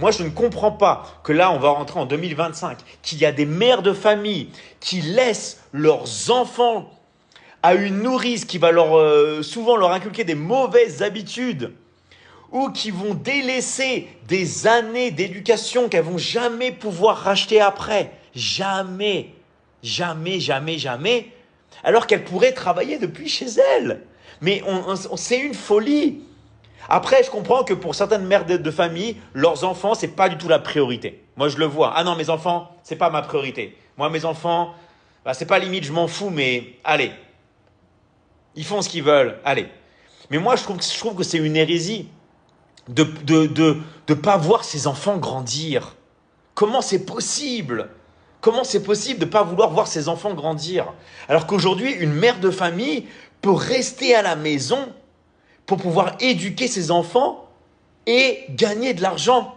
Moi, je ne comprends pas que là, on va rentrer en 2025, qu'il y a des mères de famille qui laissent leurs enfants à une nourrice qui va souvent leur inculquer des mauvaises habitudes ou qui vont délaisser des années d'éducation qu'elles vont jamais pouvoir racheter après. Jamais, jamais, jamais, jamais. Alors qu'elles pourraient travailler depuis chez elles. Mais c'est une folie. Après, je comprends que pour certaines mères de famille, leurs enfants, c'est pas du tout la priorité. Moi, je le vois. Ah non, mes enfants, c'est pas ma priorité. Moi, mes enfants, bah, c'est pas limite, je m'en fous, mais allez, ils font ce qu'ils veulent, allez. Mais moi, je trouve que c'est une hérésie de pas voir ses enfants grandir. Comment c'est possible? Comment c'est possible de ne pas vouloir voir ses enfants grandir? Alors qu'aujourd'hui, une mère de famille peut rester à la maison pour pouvoir éduquer ses enfants et gagner de l'argent.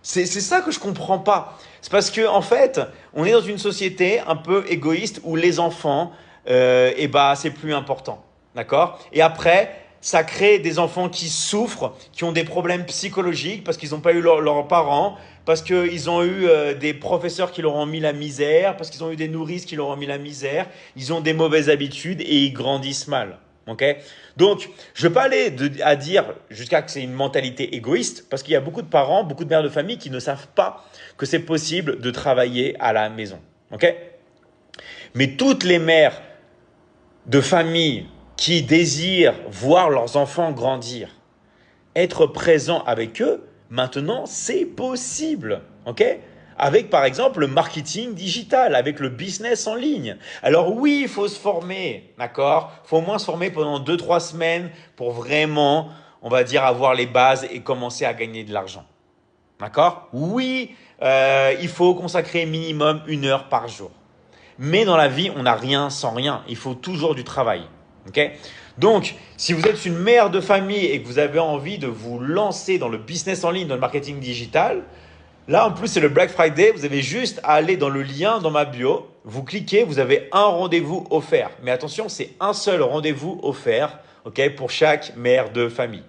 C'est ça que je comprends pas. C'est parce que en fait, on est dans une société un peu égoïste où les enfants, et bah, c'est plus important. D'accord? Et après, ça crée des enfants qui souffrent, qui ont des problèmes psychologiques parce qu'ils n'ont pas eu leurs parents, parce qu'ils ont eu des professeurs qui leur ont mis la misère, parce qu'ils ont eu des nourrices qui leur ont mis la misère, ils ont des mauvaises habitudes et ils grandissent mal. Ok? Donc, je ne vais pas aller à dire jusqu'à que c'est une mentalité égoïste, parce qu'il y a beaucoup de parents, beaucoup de mères de famille qui ne savent pas que c'est possible de travailler à la maison. Ok? Mais toutes les mères de famille qui désirent voir leurs enfants grandir, être présent avec eux, maintenant, c'est possible. Ok? Avec, par exemple, le marketing digital, avec le business en ligne. Alors oui, il faut se former, d'accord? Il faut au moins se former pendant 2, 3 semaines pour vraiment, on va dire, avoir les bases et commencer à gagner de l'argent. D'accord? Oui, il faut consacrer minimum 1 heure par jour. Mais dans la vie, on n'a rien sans rien. Il faut toujours du travail. Ok? Donc, si vous êtes une mère de famille et que vous avez envie de vous lancer dans le business en ligne, dans le marketing digital, là en plus c'est le Black Friday, vous avez juste à aller dans le lien dans ma bio, vous cliquez, vous avez un rendez-vous offert. Mais attention, c'est un seul rendez-vous offert, ok, pour chaque mère de famille.